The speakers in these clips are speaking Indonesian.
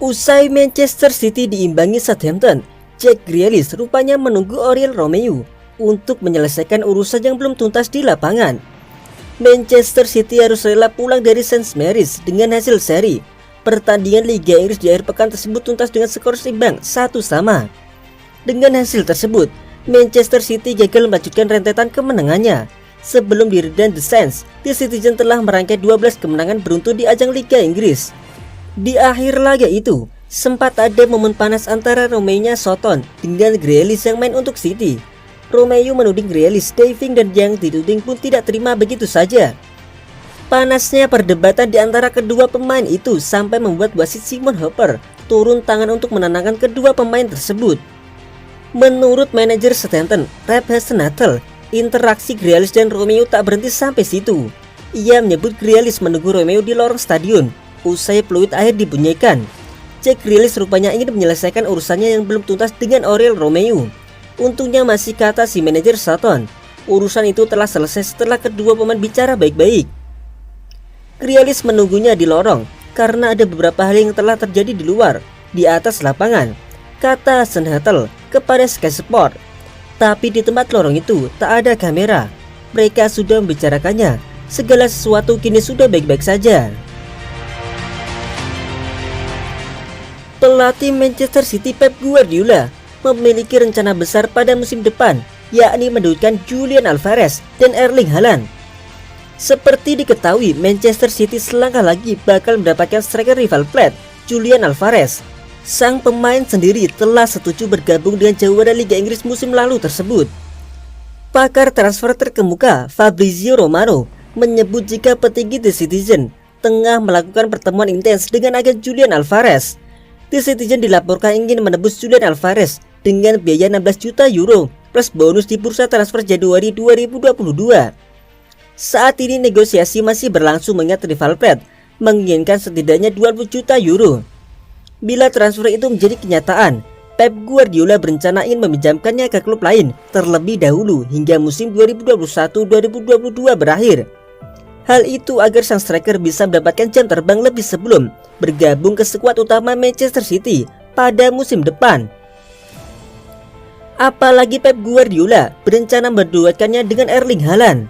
Usai Manchester City diimbangi Southampton, Jack Grealish rupanya menunggu Oriol Romeu untuk menyelesaikan urusan yang belum tuntas di lapangan. Manchester City harus rela pulang dari St Mary's dengan hasil seri. Pertandingan Liga Inggris di akhir pekan tersebut tuntas dengan skor imbang 1-1. Dengan hasil tersebut, Manchester City gagal melanjutkan rentetan kemenangannya. Sebelum diredam The Saints, The Citizen telah merangkai 12 kemenangan beruntun di ajang Liga Inggris. Di akhir laga itu, sempat ada momen panas antara Romeu-nya Soton dengan Grealish yang main untuk City. Romeu menuding Grealish diving dan yang dituding pun tidak terima begitu saja. Panasnya perdebatan di antara kedua pemain itu sampai membuat wasit Simon Hopper turun tangan untuk menenangkan kedua pemain tersebut. Menurut manajer Southampton, Ralph Hasenhuttl, interaksi Grealish dan Romeu tak berhenti sampai situ. Ia menyebut Grealish menunggu Romeu di lorong stadion. Usai peluit akhir dibunyikan, Jack Grealish rupanya ingin menyelesaikan urusannya yang belum tuntas dengan Oriol Romeu. Untungnya masih kata si manajer Soton, urusan itu telah selesai setelah kedua pemain bicara baik-baik. Grealish menunggunya di lorong karena ada beberapa hal yang telah terjadi di luar, di atas lapangan, kata Hasenhuttl kepada Sky Sport. Tapi di tempat lorong itu tak ada kamera. Mereka sudah membicarakannya. Segala sesuatu kini sudah baik-baik saja. Pelatih Manchester City Pep Guardiola memiliki rencana besar pada musim depan, yakni menduetkan Julian Alvarez dan Erling Haaland. Seperti diketahui, Manchester City selangkah lagi bakal mendapatkan striker rival plat, Julian Alvarez. Sang pemain sendiri telah setuju bergabung dengan jawara Liga Inggris musim lalu tersebut. Pakar transfer terkemuka Fabrizio Romano menyebut jika petinggi The Citizen tengah melakukan pertemuan intens dengan agen Julian Alvarez. The Citizen dilaporkan ingin menebus Julian Alvarez dengan biaya 16 juta euro plus bonus di bursa transfer Januari 2022. Saat ini negosiasi masih berlangsung mengingat rival plat menginginkan setidaknya 20 juta euro. Bila transfer itu menjadi kenyataan, Pep Guardiola berencana ingin meminjamkannya ke klub lain terlebih dahulu hingga musim 2021-2022 berakhir. Hal itu agar sang striker bisa mendapatkan jam terbang lebih sebelum bergabung ke skuad utama Manchester City pada musim depan. Apalagi Pep Guardiola berencana menduetkannya dengan Erling Haaland.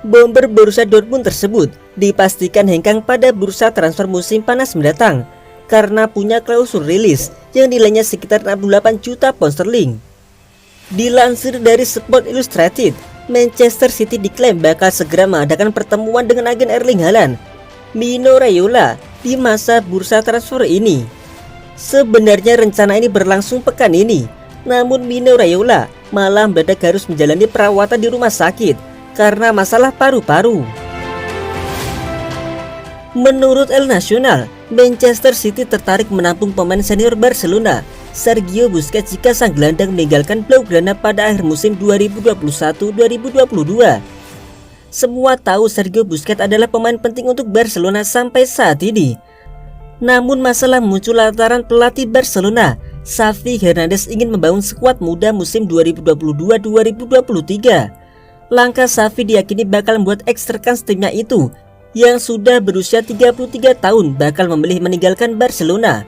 Bomber Borussia Dortmund tersebut dipastikan hengkang pada bursa transfer musim panas mendatang karena punya klausul rilis yang nilainya sekitar 68 juta pound sterling. Dilansir dari Sport Illustrated, Manchester City diklaim bakal segera mengadakan pertemuan dengan agen Erling Haaland, Mino Raiola, di masa bursa transfer ini. Sebenarnya rencana ini berlangsung pekan ini, namun Mino Raiola malah mendadak harus menjalani perawatan di rumah sakit karena masalah paru-paru. Menurut El Nacional, Manchester City tertarik menampung pemain senior Barcelona, Sergio Busquets, jika sang gelandang meninggalkan Blaugrana pada akhir musim 2021-2022. Semua tahu Sergio Busquets adalah pemain penting untuk Barcelona sampai saat ini. Namun masalah muncul lantaran pelatih Barcelona, Xavi Hernandez, ingin membangun skuad muda musim 2022-2023. Langkah Xavi diyakini bakal membuat ex-rekan timnya itu yang sudah berusia 33 tahun bakal memilih meninggalkan Barcelona.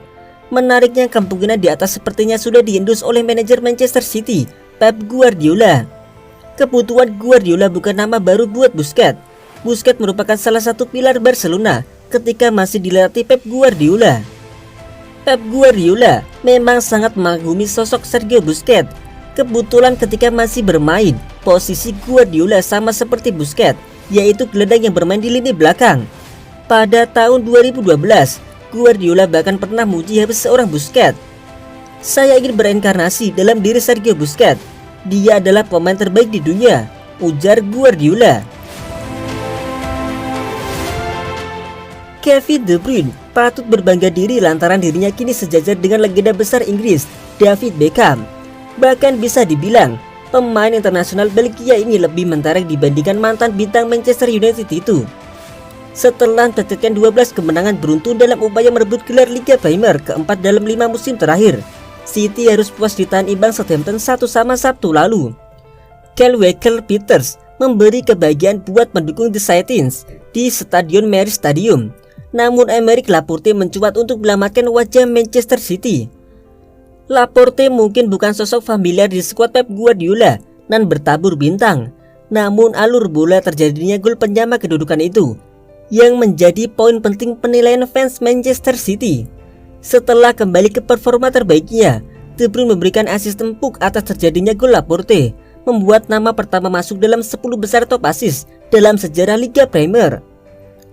Menariknya, kemungkinan di atas sepertinya sudah diendus oleh manajer Manchester City, Pep Guardiola. Kebutuhan Guardiola bukan nama baru buat Busquets. Busquets merupakan salah satu pilar Barcelona ketika masih dilatih Pep Guardiola. Pep Guardiola memang sangat mengagumi sosok Sergio Busquets. Kebetulan ketika masih bermain, posisi Guardiola sama seperti Busquets, yaitu gelandang yang bermain di lini belakang. Pada tahun 2012, Guardiola bahkan pernah memuji habis seorang Busquets. "Saya ingin berinkarnasi dalam diri Sergio Busquets. Dia adalah pemain terbaik di dunia," ujar Guardiola. Kevin De Bruyne patut berbangga diri lantaran dirinya kini sejajar dengan legenda besar Inggris, David Beckham. Bahkan bisa dibilang, pemain internasional Belgia ini lebih mentereng dibandingkan mantan bintang Manchester United itu. Setelah mencatatkan 12 kemenangan beruntun dalam upaya merebut gelar Liga Premier keempat dalam 5 musim terakhir, City harus puas ditahan imbang Southampton 1-1 Sabtu lalu. Kyle Walker-Peters memberi kebahagiaan buat pendukung The Citizens di Stadion Mary's Stadium. Namun Aymeric Laporte mencuat untuk menyelamatkan wajah Manchester City. Laporte mungkin bukan sosok familiar di skuad Pep Guardiola dan bertabur bintang. Namun alur bola terjadinya gol penyama kedudukan itu yang menjadi poin penting penilaian fans Manchester City. Setelah kembali ke performa terbaiknya, De Bruyne memberikan assist empuk atas terjadinya gol Laporte, membuat nama pertama masuk dalam 10 besar top assist dalam sejarah Liga Premier.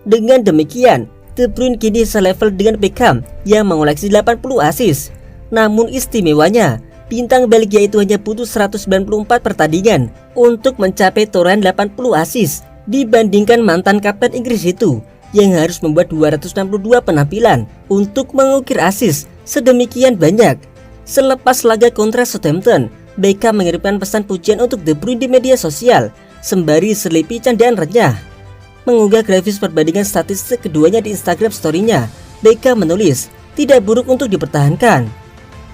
Dengan demikian, De Bruyne kini selevel dengan Beckham yang mengoleksi 80 assist. Namun istimewanya, bintang Belgia itu hanya butuh 194 pertandingan untuk mencapai torehan 80 assist dibandingkan mantan kapten Inggris itu yang harus membuat 262 penampilan untuk mengukir assist sedemikian banyak. Selepas laga kontra Southampton, Beckham mengirimkan pesan pujian untuk De Bruyne di media sosial sembari selipi candaan renyah. Mengunggah grafis perbandingan statistik keduanya di Instagram story-nya, Beckham menulis, "Tidak buruk untuk dipertahankan."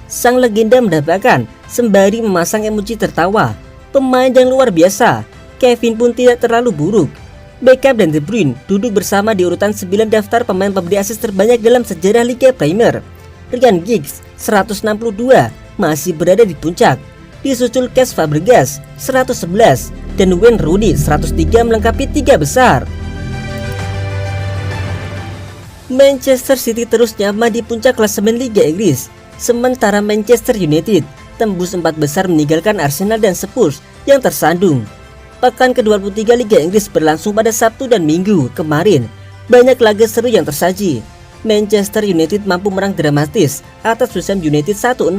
Sang legenda mendapatkan sembari memasang emoji tertawa. Pemain yang luar biasa, Kevin pun tidak terlalu buruk. Beckham dan De Bruyne duduk bersama di urutan 9 daftar pemain pemberi assist terbanyak dalam sejarah Liga Premier. Ryan Giggs 162 masih berada di puncak, disusul Cesc Fabregas 111 dan Wayne Rooney 103 melengkapi 3 besar. Manchester City terus nyaman di puncak klasemen Liga Inggris, sementara Manchester United tembus 4 besar meninggalkan Arsenal dan Spurs yang tersandung. Pekan ke-23 Liga Inggris berlangsung pada Sabtu dan Minggu kemarin. Banyak laga seru yang tersaji. Manchester United mampu menang dramatis atas West Ham United 1-0.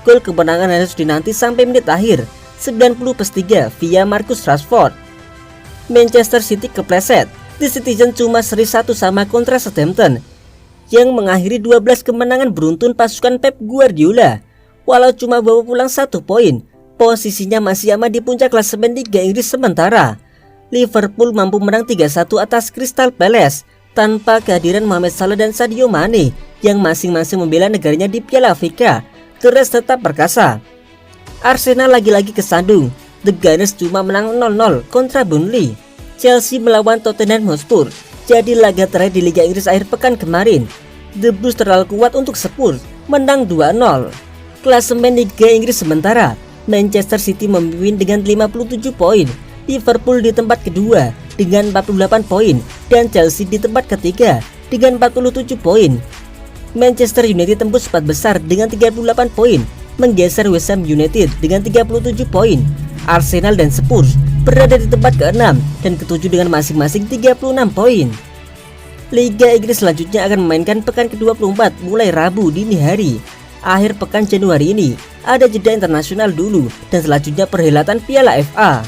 Gol kemenangan harus dinanti sampai menit akhir 90+3 via Marcus Rashford. Manchester City kepleset. The Citizen cuma seri 1-1 kontra Southampton yang mengakhiri 12 kemenangan beruntun pasukan Pep Guardiola. Walau cuma bawa pulang 1 poin, posisinya masih aman di puncak klasemen Liga Inggris sementara. Liverpool mampu menang 3-1 atas Crystal Palace tanpa kehadiran Mohamed Salah dan Sadio Mane yang masing-masing membela negaranya di Piala Afrika. The Reds tetap perkasa. Arsenal lagi-lagi kesandung. The Gunners cuma menang 0-0 kontra Burnley. Chelsea melawan Tottenham Hotspur jadi laga terakhir di Liga Inggris akhir pekan kemarin. The Blues terlalu kuat untuk Spurs, menang 2-0. Klasemen Liga Inggris sementara, Manchester City memimpin dengan 57 poin, Liverpool di tempat kedua dengan 48 poin, dan Chelsea di tempat ketiga dengan 47 poin. Manchester United tembus 4 besar dengan 38 poin, menggeser West Ham United dengan 37 poin. Arsenal dan Spurs berada di tempat ke-6 dan ke-7 dengan masing-masing 36 poin. Liga Inggris selanjutnya akan memainkan pekan ke-24 mulai Rabu dini hari. Akhir pekan Januari ini ada jeda internasional dulu dan selanjutnya perhelatan Piala FA.